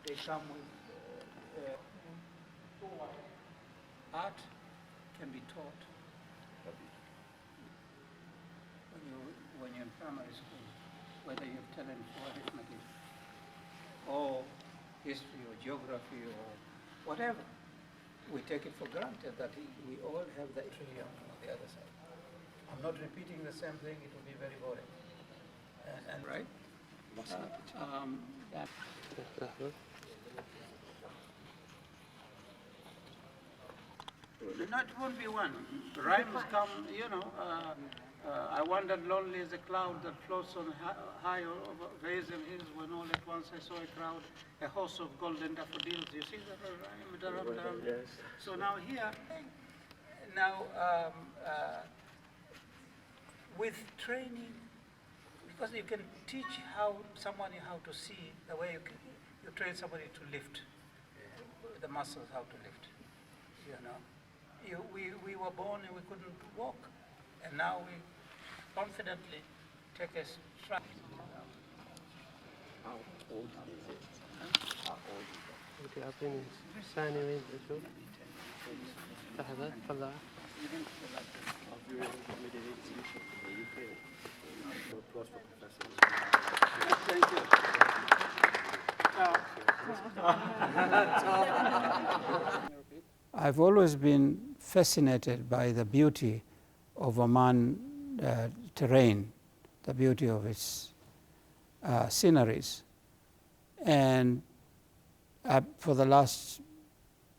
they come with art can be taught when you're in primary school, whether you have talent for arithmetic or history or geography or whatever. We take it for granted that we all have the trillion on the other side. I'm not repeating the same thing, it will be very boring. And right? No, it won't be one. Rhymes come, I wandered lonely as a cloud that floats on high over vales and hills when all at once I saw a crowd, a host of golden daffodils. You see that rhyme? Yes. So now here, with training, because you can teach someone how to see the way you train somebody to lift, the muscles how to lift, We were born and we couldn't walk, and now we confidently take a stride. How old is it? How old is it? يعطيني ثانية وين تشوف؟ لحظة تفضل. Thank you. I've always been fascinated by the beauty of Oman terrain, the beauty of its sceneries. And for the last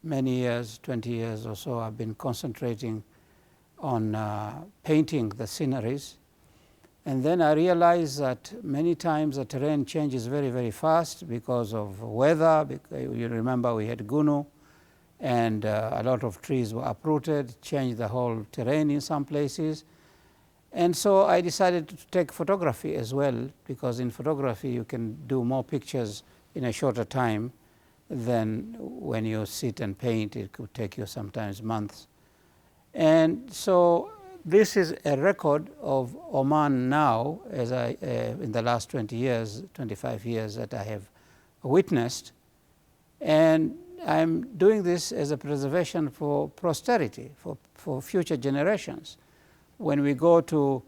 many years, 20 years or so, I've been concentrating on painting the sceneries. And then I realized that many times the terrain changes very, very fast because of weather. Because you remember we had Gunu, and a lot of trees were uprooted, changed the whole terrain in some places. And so I decided to take photography as well, because in photography you can do more pictures in a shorter time than when you sit and paint. It could take you sometimes months. And so this is a record of Oman now, as in the last 20 years, 25 years that I have witnessed. And I'm doing this as a preservation for posterity, for future generations. When we go to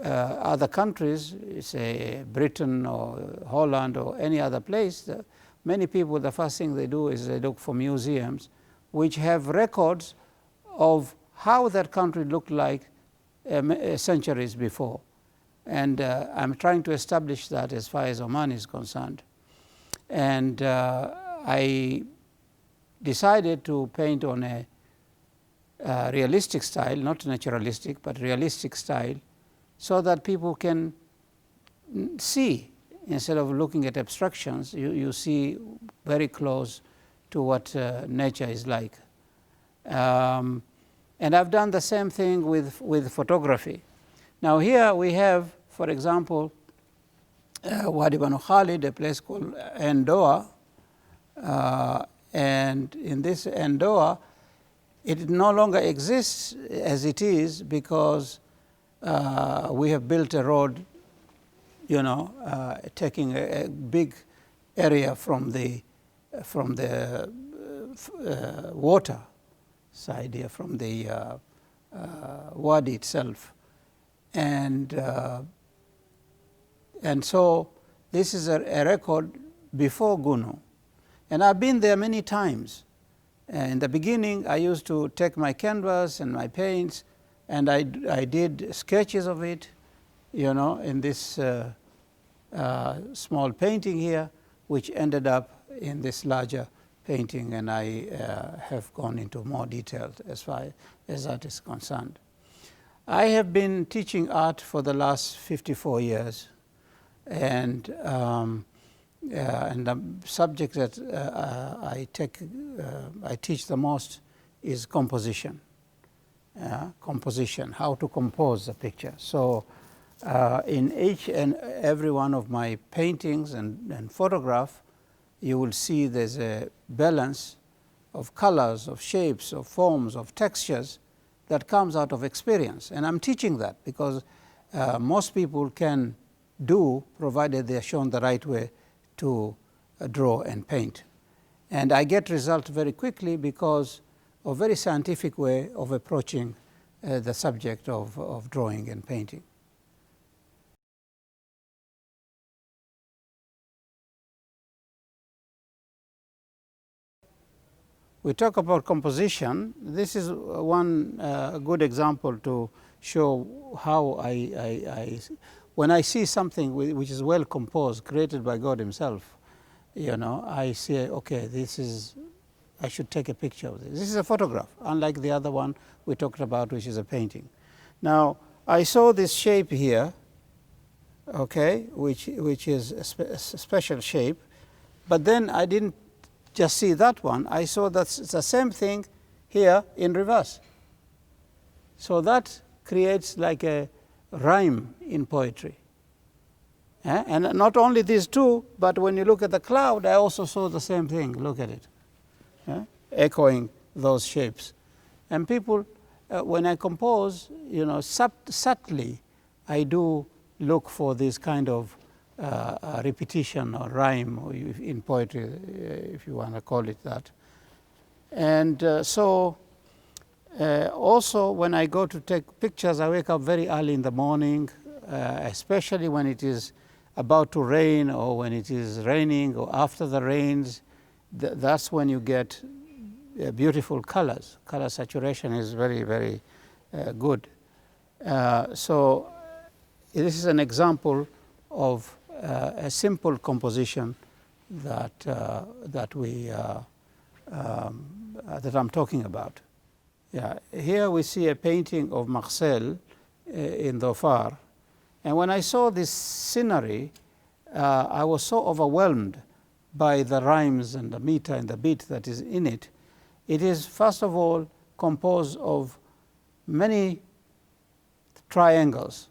other countries, say Britain or Holland or any other place, many people, the first thing they do is they look for museums which have records of how that country looked like centuries before. And I'm trying to establish that as far as Oman is concerned. And I decided to paint on a realistic style, not naturalistic, but realistic style, so that people can see, instead of looking at abstractions, you see very close to what nature is like. And I've done the same thing with photography. Now here we have, for example, Wadi Banu Khalid, a place called Endoa, and in this Endoa, it no longer exists as it is because we have built a road, taking a big area from the water side here, from the wadi itself, and so this is a record before Gunu, and I've been there many times. In the beginning, I used to take my canvas and my paints, and I did sketches of it, in this small painting here, which ended up in this larger painting, and I have gone into more details as far as that is concerned. I have been teaching art for the last 54 years, and the subject that I teach the most is composition. Composition, how to compose a picture. So in each and every one of my paintings and photograph, you will see there's a balance of colors, of shapes, of forms, of textures that comes out of experience. And I'm teaching that because most people can do, provided they are shown the right way to draw and paint. And I get results very quickly because of a very scientific way of approaching the subject of drawing and painting. We talk about composition. This is one good example to show how when I see something which is well composed, created by God Himself, I say, okay, I should take a picture of this. This is a photograph, unlike the other one we talked about, which is a painting. Now, I saw this shape here, okay, which is a special shape, but then I didn't just see that one. I saw that's the same thing here in reverse. So that creates like a rhyme in poetry. And not only these two, but when you look at the cloud, I also saw the same thing. Look at it, echoing those shapes. And people, when I compose, subtly, I do look for this kind of repetition or rhyme, or in poetry, if you want to call it that. And also when I go to take pictures, I wake up very early in the morning, especially when it is about to rain or when it is raining or after the rains. That's when you get beautiful colors. Color saturation is very, very good. So this is an example of a simple composition that I'm talking about. Yeah, here we see a painting of Marcel in Dhofar, and when I saw this scenery, I was so overwhelmed by the rhymes and the meter and the beat that is in it. It is first of all composed of many triangles,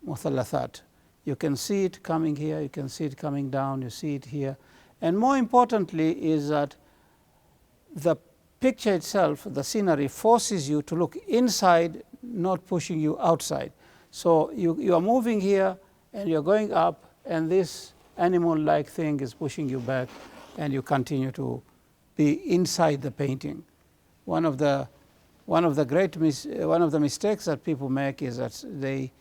muthalathat. You can see it coming here, you can see it coming down, you see it here. And more importantly is that the picture itself, the scenery, forces you to look inside, not pushing you outside. So you are moving here and you're going up, and this animal-like thing is pushing you back, and you continue to be inside the painting. One of the mistakes that people make is that they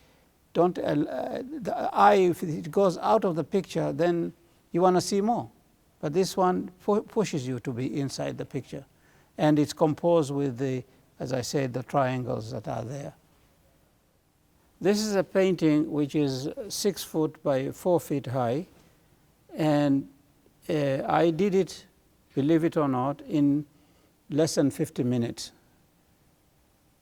don't the eye, if it goes out of the picture, then you want to see more. But this one pushes you to be inside the picture, and it's composed with as I said, the triangles that are there. This is a painting which is 6 foot by 4 feet high, and I did it, believe it or not, in less than 50 minutes.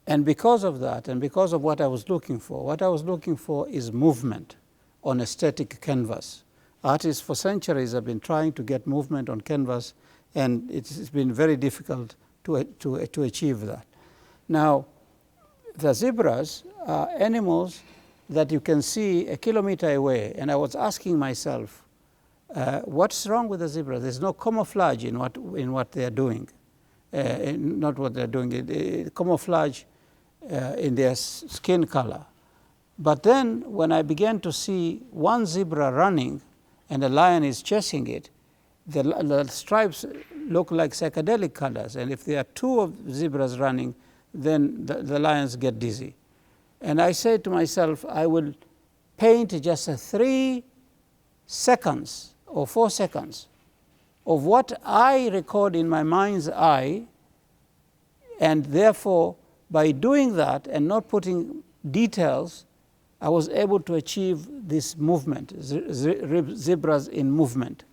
And because of that, and because of what I was looking for is movement on a static canvas. Artists for centuries have been trying to get movement on canvas, and it's been very difficult to achieve that. Now, the zebras are animals that you can see a kilometer away, and I was asking myself, what's wrong with the zebra? There's no camouflage in what they are doing. Not what they're doing, camouflage in their skin color. But then when I began to see one zebra running and a lion is chasing it, the stripes look like psychedelic colors, and if there are two of zebras running, then the lions get dizzy. And I said to myself, I will paint just 3 seconds or 4 seconds of what I record in my mind's eye, and therefore by doing that and not putting details, I was able to achieve this movement, zebras in movement.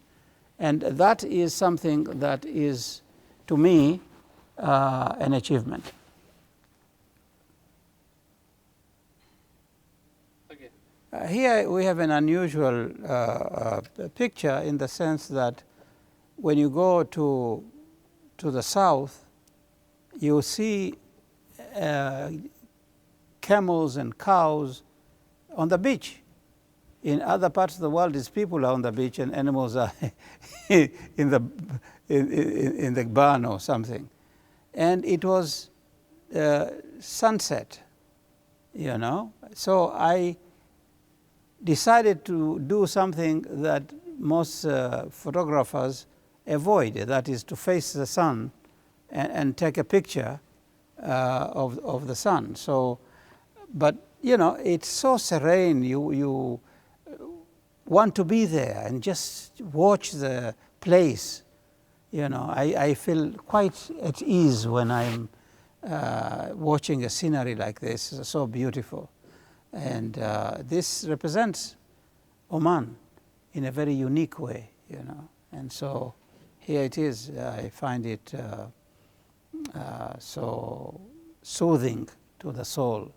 And that is something that is, to me, an achievement. Here we have an unusual picture, in the sense that when you go to the south, you see camels and cows on the beach. In other parts of the world, these people are on the beach and animals are in the barn or something. And it was sunset, So I decided to do something that most photographers avoid, that is to face the sun and take a picture of the sun. So, but you know, it's so serene, you want to be there and just watch the place. You know, I feel quite at ease when I'm watching a scenery like this. It's so beautiful. And this represents Oman in a very unique way, you know. And so here it is. I find it so soothing to the soul.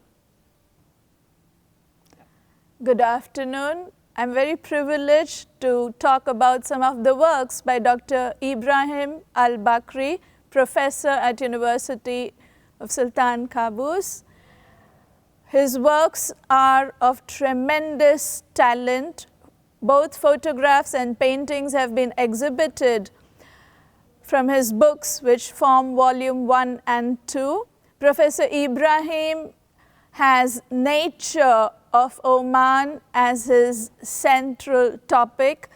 Good afternoon. I'm very privileged to talk about some of the works by Dr. Ibrahim Al-Bakri, professor at University of Sultan Qaboos. His works are of tremendous talent. Both photographs and paintings have been exhibited from his books, which form volume 1 and 2. Professor Ibrahim has nature of Oman as his central topic.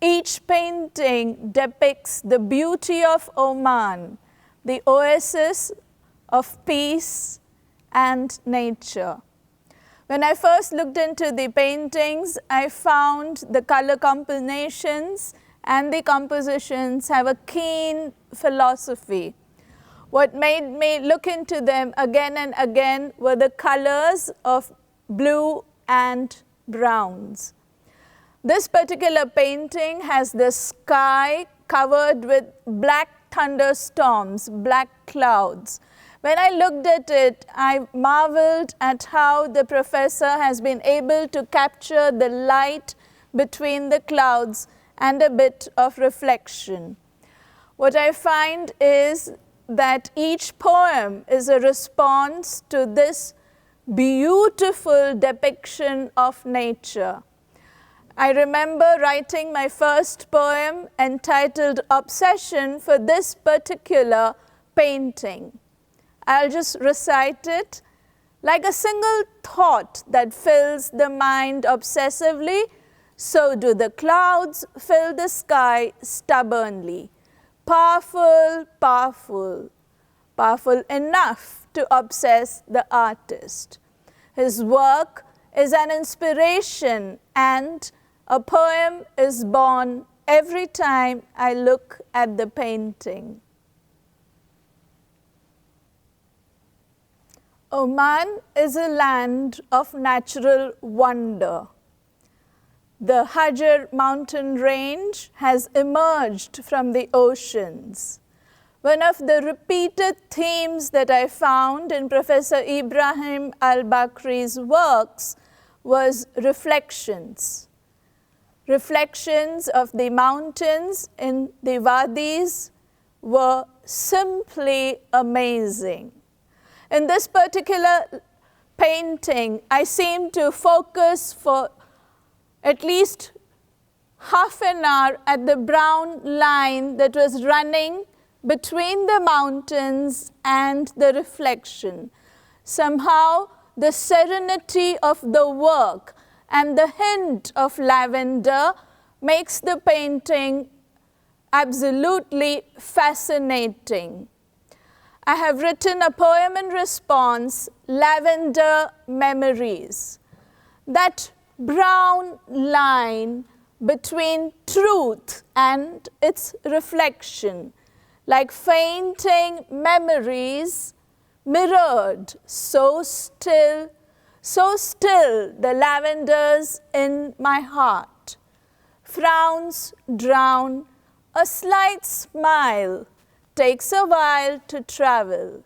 Each painting depicts the beauty of Oman, the oasis of peace and nature. When I first looked into the paintings, I found the color combinations and the compositions have a keen philosophy. What made me look into them again and again were the colors of blue and browns. This particular painting has the sky covered with black thunderstorms, black clouds. When I looked at it, I marveled at how the professor has been able to capture the light between the clouds and a bit of reflection. What I find is that each poem is a response to this beautiful depiction of nature. I remember writing my first poem entitled Obsession for this particular painting. I'll just recite it. Like a single thought that fills the mind obsessively, so do the clouds fill the sky stubbornly. Powerful, powerful, powerful enough to obsess the artist. His work is an inspiration, and a poem is born every time I look at the painting. Oman is a land of natural wonder. The Hajar mountain range has emerged from the oceans. One of the repeated themes that I found in Professor Ibrahim Al-Bakri's works was reflections. Reflections of the mountains in the wadis were simply amazing. In this particular painting, I seem to focus for at least half an hour at the brown line that was running between the mountains and the reflection. Somehow, the serenity of the work and the hint of lavender makes the painting absolutely fascinating. I have written a poem in response, Lavender Memories. That brown line between truth and its reflection, like fainting memories mirrored, so still the lavenders in my heart. Frowns drown, a slight smile takes a while to travel.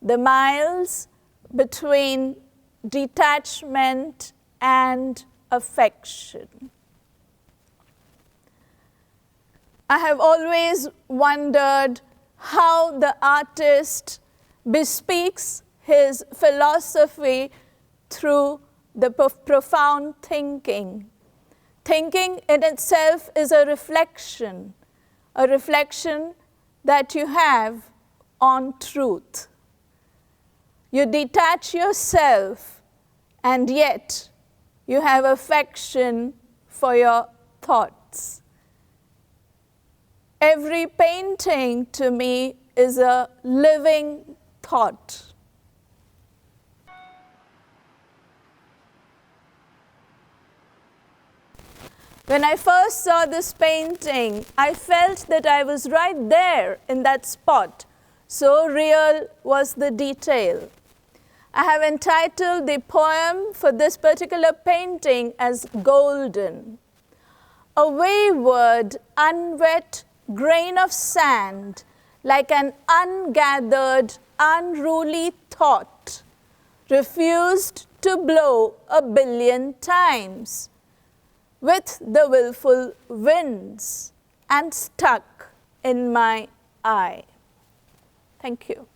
The miles between detachment and affection. I have always wondered how the artist bespeaks his philosophy through the profound thinking. Thinking in itself is a reflection that you have on truth. You detach yourself, and yet you have affection for your thoughts. Every painting to me is a living thought. When I first saw this painting, I felt that I was right there in that spot. So real was the detail. I have entitled the poem for this particular painting as Golden. A wayward, unwet grain of sand, like an ungathered, unruly thought, refused to blow 1 billion times with the willful winds and stuck in my eye. Thank you.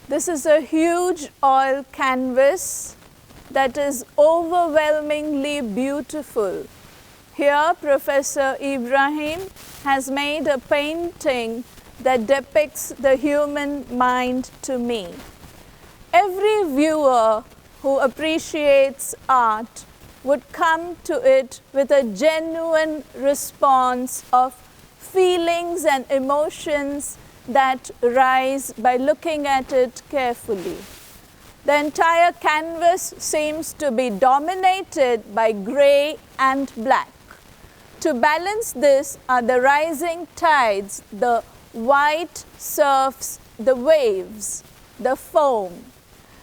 This is a huge oil canvas that is overwhelmingly beautiful. Here, Professor Ibrahim has made a painting that depicts the human mind to me. Every viewer who appreciates art would come to it with a genuine response of feelings and emotions that rise by looking at it carefully. The entire canvas seems to be dominated by gray and black. To balance this are the rising tides, the white surfs, the waves, the foam.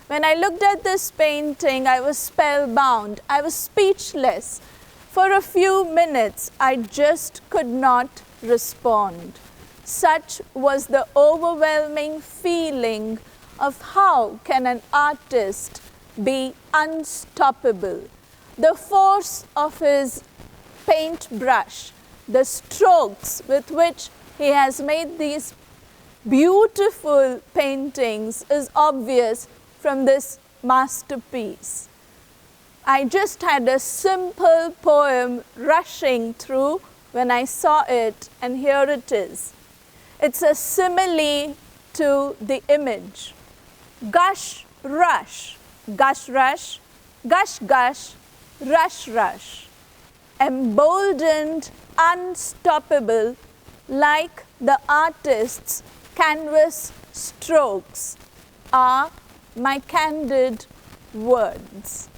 When I looked at this painting, I was spellbound. I was speechless. For a few minutes, I just could not respond. Such was the overwhelming feeling of how can an artist be unstoppable. The force of his paintbrush, the strokes with which he has made these beautiful paintings is obvious from this masterpiece. I just had a simple poem rushing through when I saw it, and here it is. It's a simile to the image. Gush, rush, gush, rush, gush, gush, rush, rush. Emboldened, unstoppable, like the artist's canvas strokes, are my candid words.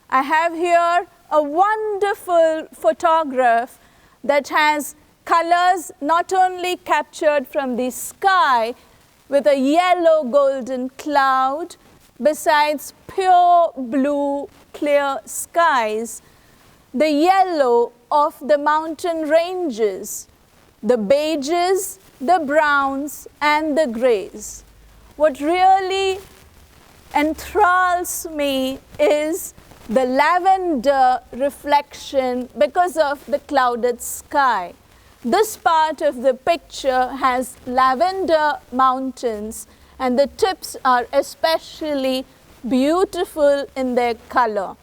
I have here a wonderful photograph that has colors not only captured from the sky with a yellow golden cloud, besides pure blue clear skies, the yellow of the mountain ranges, the beiges, the browns, and the grays. What really enthralls me is the lavender reflection because of the clouded sky. This part of the picture has lavender mountains, and the tips are especially beautiful in their color.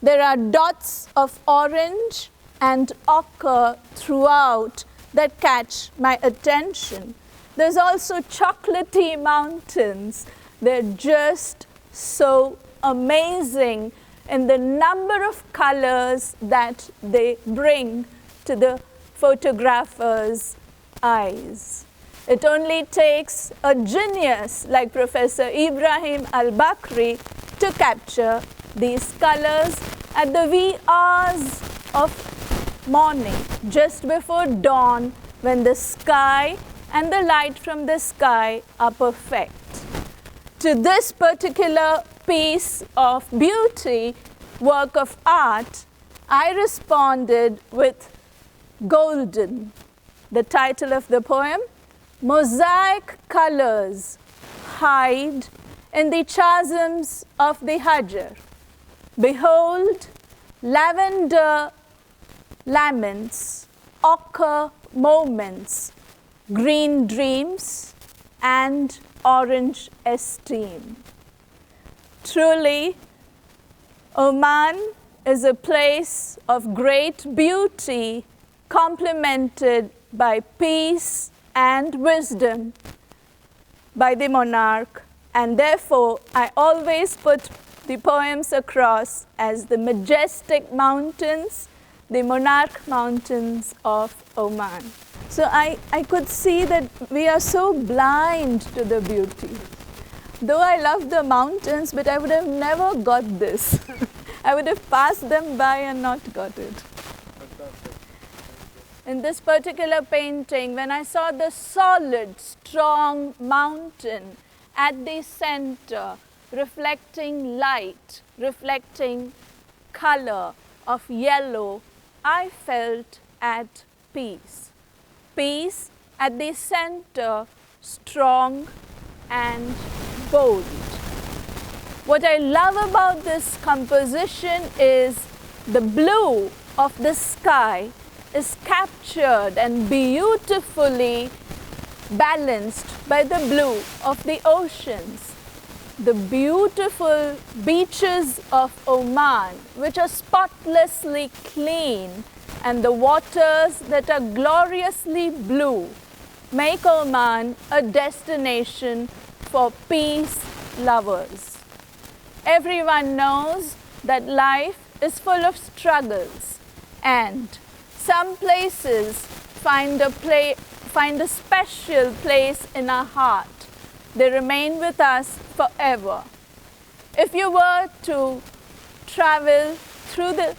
There are dots of orange and ochre throughout that catch my attention. There's also chocolatey mountains. They're just so amazing in the number of colors that they bring to the photographer's eyes. It only takes a genius like Professor Ibrahim Al-Bakri to capture these colors at the wee hours of morning, just before dawn, when the sky and the light from the sky are perfect. To this particular piece of beauty, work of art, I responded with Golden. The title of the poem, Mosaic colors hide in the chasms of the Hajar. Behold, lavender laments, ochre moments, green dreams, and orange esteem. Truly, Oman is a place of great beauty, complemented by peace and wisdom by the monarch, and therefore I always put the poems across as the majestic mountains, the monarch mountains of Oman. So I could see that we are so blind to the beauty. Though I love the mountains, but I would have never got this. I would have passed them by and not got it. In this particular painting, when I saw the solid, strong mountain at the center, reflecting light, reflecting color of yellow, I felt at peace. Peace at the center, strong and bold. What I love about this composition is the blue of the sky is captured and beautifully balanced by the blue of the oceans. The beautiful beaches of Oman, which are spotlessly clean, and the waters that are gloriously blue, make Oman a destination for peace lovers. Everyone knows that life is full of struggles, and some places find a special place in our heart. They remain with us forever. If you were to travel through the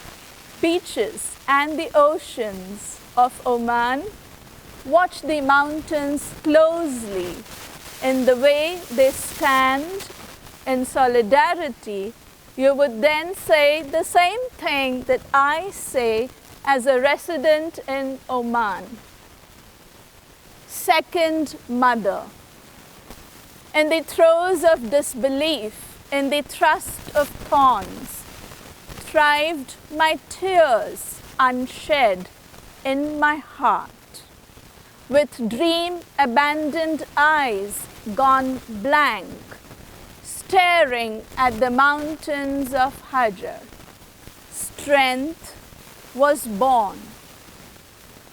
beaches and the oceans of Oman, watch the mountains closely in the way they stand in solidarity, you would then say the same thing that I say as a resident in Oman. Second mother. In the throes of disbelief, in the thrust of thorns, thrived my tears unshed in my heart. With dream-abandoned eyes gone blank, staring at the mountains of Hajar, strength was born.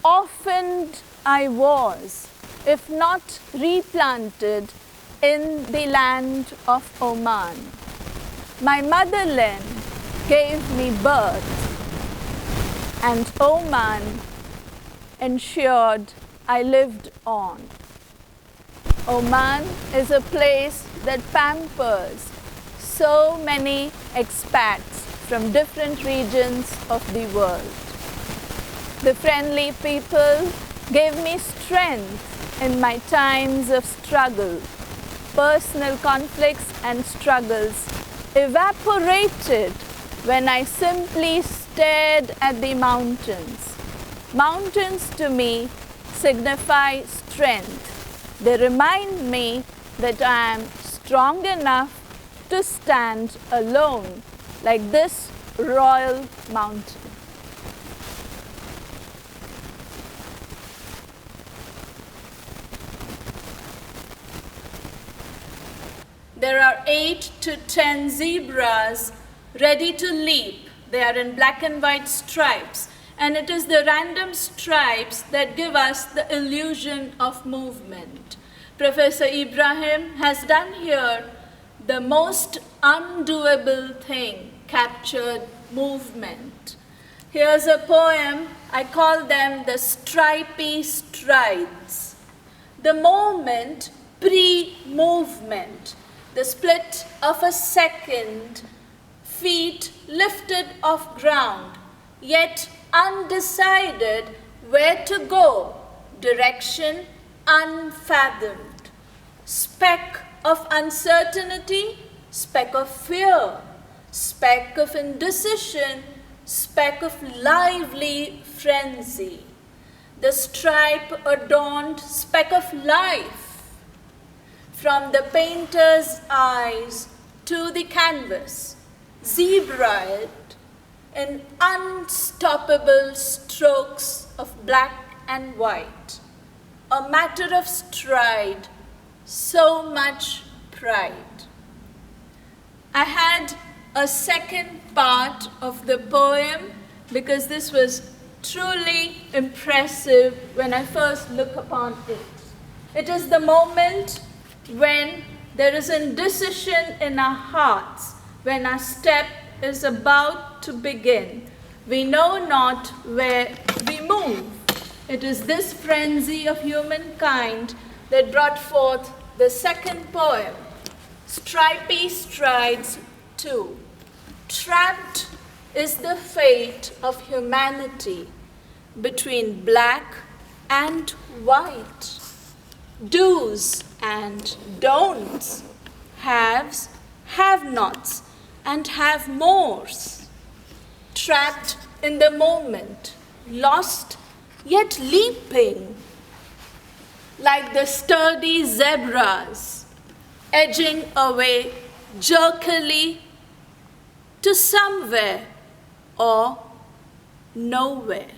Orphaned I was, if not replanted in the land of Oman. My motherland gave me birth, and Oman ensured I lived on. Oman is a place that pampers so many expats from different regions of the world. The friendly people gave me strength in my times of struggle. Personal conflicts and struggles evaporated when I simply stared at the mountains. Mountains to me signify strength. They remind me that I am strong enough to stand alone, like this royal mountain. There are 8 to 10 zebras ready to leap. They are in black and white stripes, and it is the random stripes that give us the illusion of movement. Professor Ibrahim has done here the most undoable thing, captured movement. Here's a poem, I call them the stripy strides. The moment pre-movement, the split of a second, feet lifted off ground, yet undecided where to go, direction unfathomed. Speck of uncertainty, speck of fear, speck of indecision, speck of lively frenzy. The stripe-adorned speck of life, from the painter's eyes to the canvas, zebraed in unstoppable strokes of black and white. A matter of stride, so much pride. I had a second part of the poem because this was truly impressive when I first look upon it. It is the moment when there is indecision in our hearts, when our step is about to begin, we know not where we move. It is this frenzy of humankind that brought forth the second poem, Stripy Strides 2. Trapped is the fate of humanity between black and white, do's and don'ts, haves, have-nots, and have-mores. Trapped in the moment, lost yet leaping, like the sturdy zebras, edging away jerkily to somewhere or nowhere,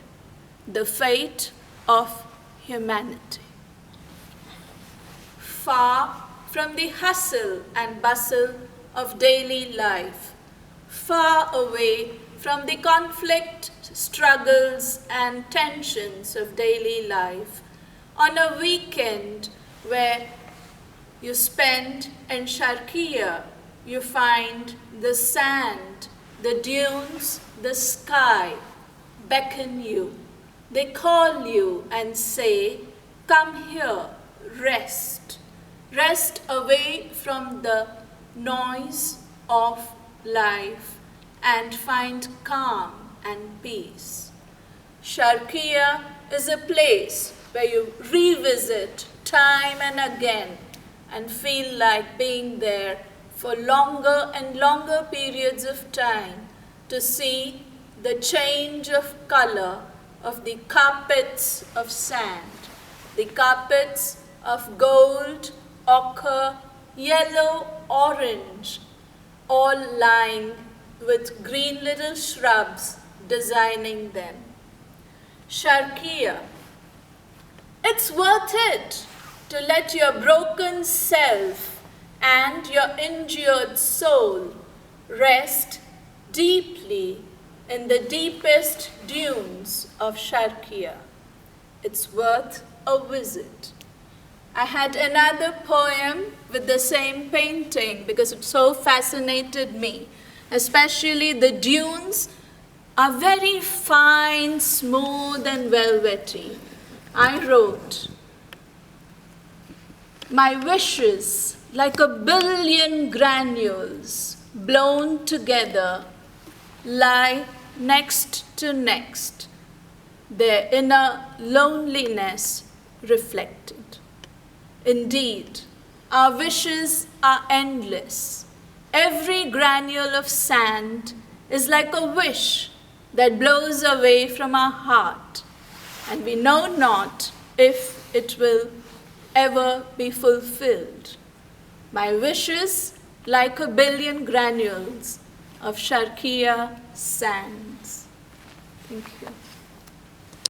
the fate of humanity. Far from the hustle and bustle of daily life, far away from the conflict, struggles, and tensions of daily life, on a weekend where you spend in Sharqiya, you find the sand, the dunes, the sky beckon you. They call you and say, come here, rest. Rest away from the noise of life and find calm and peace. Sharqiya is a place where you revisit time and again and feel like being there for longer and longer periods of time to see the change of color of the carpets of sand, the carpets of gold, ochre, yellow, orange, all lying with green little shrubs designing them. Sharqiya, it's worth it to let your broken self and your injured soul rest deeply in the deepest dunes of Sharqiya. It's worth a visit. I had another poem with the same painting because it so fascinated me. Especially the dunes are very fine, smooth, and velvety. I wrote, my wishes, like a billion granules blown together, lie next to next, their inner loneliness reflected. Indeed, our wishes are endless. Every granule of sand is like a wish that blows away from our heart, and we know not if it will ever be fulfilled. My wishes, like a billion granules of Sharqiya sands. Thank you.